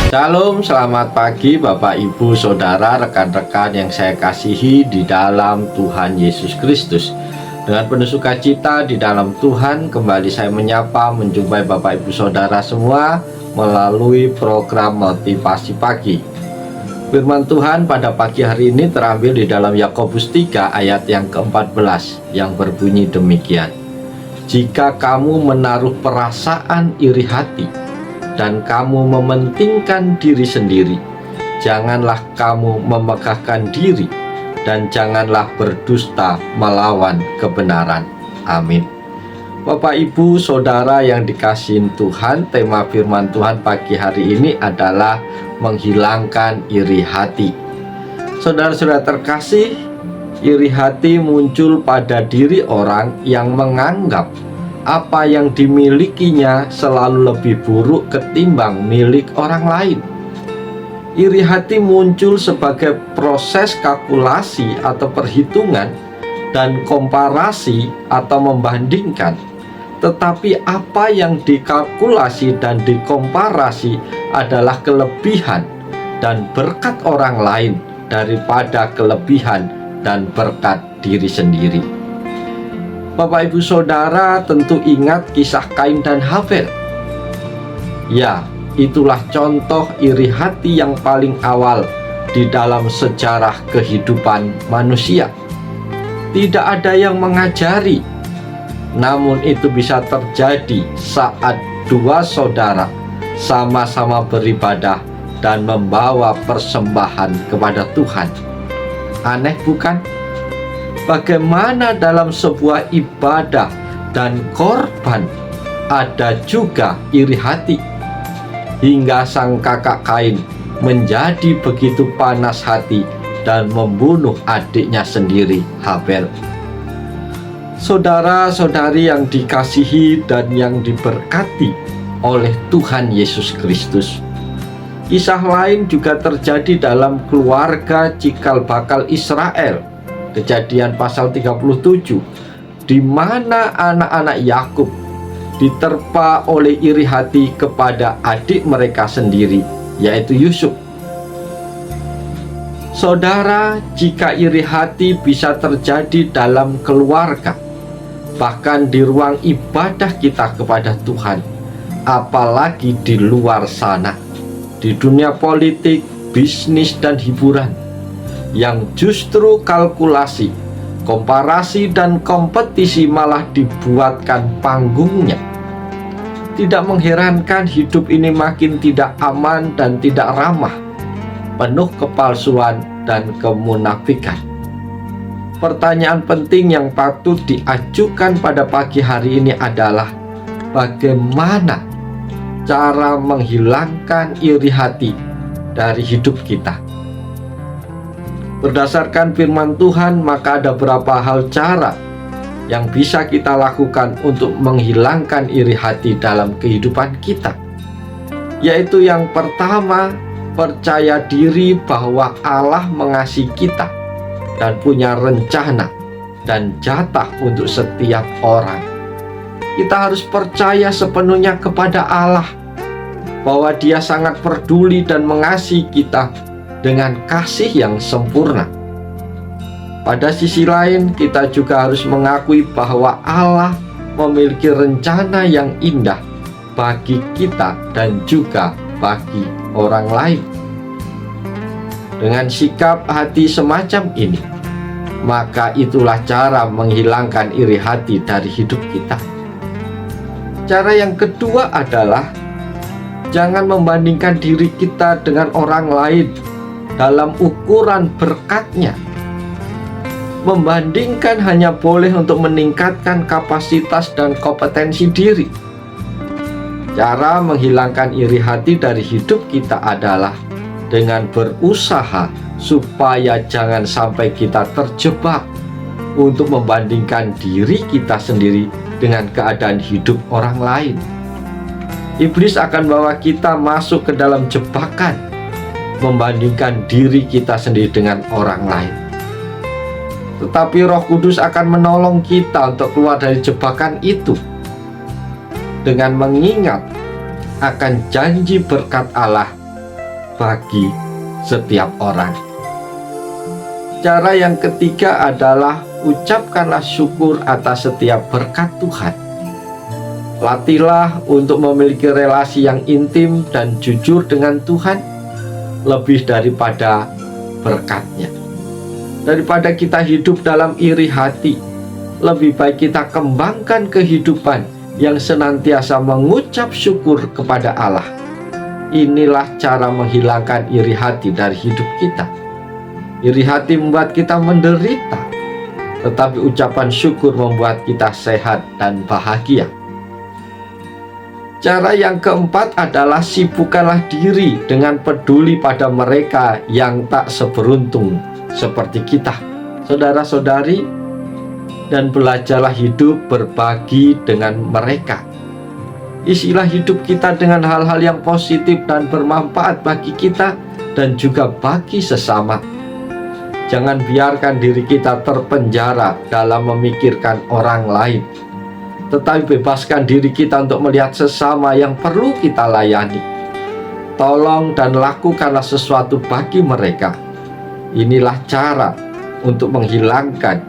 Shalom, selamat pagi Bapak Ibu Saudara, rekan-rekan yang saya kasihi di dalam Tuhan Yesus Kristus. Dengan penuh sukacita di dalam Tuhan, kembali saya menyapa menjumpai Bapak Ibu Saudara semua melalui program Motivasi Pagi. Firman Tuhan pada pagi hari ini terambil di dalam Yakobus 3 ayat yang ke-14 yang berbunyi demikian. Jika kamu menaruh perasaan iri hati dan kamu mementingkan diri sendiri, janganlah kamu memegahkan diri, dan janganlah berdusta melawan kebenaran. Amin. Bapak, Ibu, Saudara yang dikasihi Tuhan, tema firman Tuhan pagi hari ini adalah menghilangkan iri hati. Saudara-saudara terkasih, iri hati muncul pada diri orang yang menganggap apa yang dimilikinya selalu lebih buruk ketimbang milik orang lain. Iri hati muncul sebagai proses kalkulasi atau perhitungan dan komparasi atau membandingkan. Tetapi apa yang dikalkulasi dan dikomparasi adalah kelebihan dan berkat orang lain daripada kelebihan dan berkat diri sendiri. Bapak Ibu Saudara tentu ingat kisah Kain dan Habel. Ya, itulah contoh iri hati yang paling awal di dalam sejarah kehidupan manusia. Tidak ada yang mengajari, namun itu bisa terjadi saat dua saudara sama-sama beribadah dan membawa persembahan kepada Tuhan. Aneh bukan? Bagaimana dalam sebuah ibadah dan korban ada juga iri hati, hingga sang kakak Kain menjadi begitu panas hati dan membunuh adiknya sendiri, Habel. Saudara-saudari yang dikasihi dan yang diberkati oleh Tuhan Yesus Kristus, kisah lain juga terjadi dalam keluarga cikal bakal Israel. Kejadian pasal 37, di mana anak-anak Yakub diterpa oleh iri hati kepada adik mereka sendiri, yaitu Yusuf. Saudara, jika iri hati bisa terjadi dalam keluarga, bahkan di ruang ibadah kita kepada Tuhan, apalagi di luar sana, di dunia politik, bisnis, dan hiburan, yang justru kalkulasi, komparasi, dan kompetisi malah dibuatkan panggungnya. Tidak mengherankan hidup ini makin tidak aman dan tidak ramah, penuh kepalsuan dan kemunafikan. Pertanyaan penting yang patut diajukan pada pagi hari ini adalah bagaimana cara menghilangkan iri hati dari hidup kita. Berdasarkan firman Tuhan, maka ada beberapa hal cara yang bisa kita lakukan untuk menghilangkan iri hati dalam kehidupan kita. Yaitu yang pertama, percaya diri bahwa Allah mengasihi kita dan punya rencana dan jatah untuk setiap orang. Kita harus percaya sepenuhnya kepada Allah bahwa Dia sangat peduli dan mengasihi kita dengan kasih yang sempurna. Pada sisi lain, kita juga harus mengakui bahwa Allah memiliki rencana yang indah bagi kita dan juga bagi orang lain. Dengan sikap hati semacam ini, maka itulah cara menghilangkan iri hati dari hidup kita. Cara yang kedua adalah jangan membandingkan diri kita dengan orang lain dalam ukuran berkatnya. Membandingkan hanya boleh untuk meningkatkan kapasitas dan kompetensi diri. Cara menghilangkan iri hati dari hidup kita adalah dengan berusaha supaya jangan sampai kita terjebak untuk membandingkan diri kita sendiri dengan keadaan hidup orang lain. Iblis akan bawa kita masuk ke dalam jebakan membandingkan diri kita sendiri dengan orang lain. Tetapi Roh Kudus akan menolong kita untuk keluar dari jebakan itu dengan mengingat akan janji berkat Allah bagi setiap orang. Cara yang ketiga adalah ucapkanlah syukur atas setiap berkat Tuhan. Latihlah untuk memiliki relasi yang intim dan jujur dengan Tuhan lebih daripada berkat-Nya. Daripada kita hidup dalam iri hati, lebih baik kita kembangkan kehidupan yang senantiasa mengucap syukur kepada Allah. Inilah cara menghilangkan iri hati dari hidup kita. Iri hati membuat kita menderita, tetapi ucapan syukur membuat kita sehat dan bahagia. Cara yang keempat adalah sibukkanlah diri dengan peduli pada mereka yang tak seberuntung seperti kita, saudara-saudari, dan belajarlah hidup berbagi dengan mereka. Isilah hidup kita dengan hal-hal yang positif dan bermanfaat bagi kita dan juga bagi sesama. Jangan biarkan diri kita terpenjara dalam memikirkan orang lain, tetapi bebaskan diri kita untuk melihat sesama yang perlu kita layani. Tolong dan lakukanlah sesuatu bagi mereka. Inilah cara untuk menghilangkan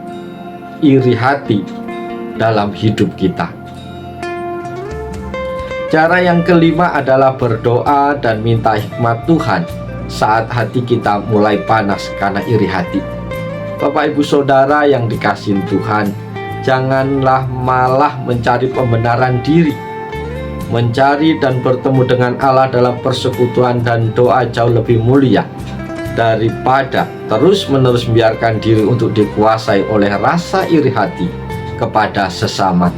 iri hati dalam hidup kita. Cara yang kelima adalah berdoa dan minta hikmat Tuhan saat hati kita mulai panas karena iri hati. Bapak Ibu Saudara yang dikasihi Tuhan, janganlah malah mencari pembenaran diri. Mencari dan bertemu dengan Allah dalam persekutuan dan doa jauh lebih mulia daripada terus-menerus membiarkan diri untuk dikuasai oleh rasa iri hati kepada sesama.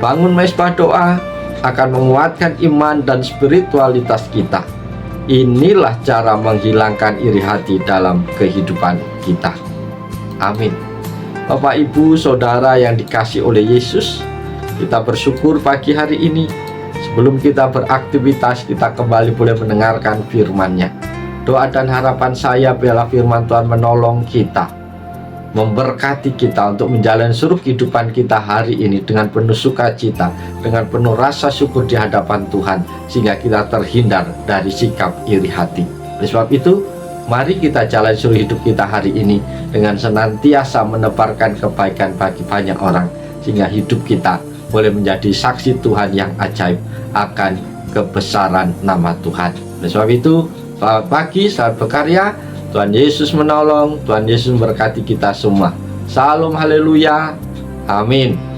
Bangun mesbah doa akan menguatkan iman dan spiritualitas kita. Inilah cara menghilangkan iri hati dalam kehidupan kita. Amin. Bapak, Ibu, Saudara yang dikasihi oleh Yesus, kita bersyukur pagi hari ini. Sebelum kita beraktivitas, kita kembali boleh mendengarkan firman-Nya. Doa dan harapan saya biarlah firman Tuhan menolong kita, memberkati kita untuk menjalani seluruh kehidupan kita hari ini dengan penuh sukacita, dengan penuh rasa syukur di hadapan Tuhan, sehingga kita terhindar dari sikap iri hati. Oleh sebab itu, mari kita jalan seluruh hidup kita hari ini dengan senantiasa menebarkan kebaikan bagi banyak orang, sehingga hidup kita boleh menjadi saksi Tuhan yang ajaib akan kebesaran nama Tuhan. Oleh sebab itu, selamat pagi, selamat berkarya. Tuhan Yesus menolong, Tuhan Yesus memberkati kita semua. Salam, haleluya, amin.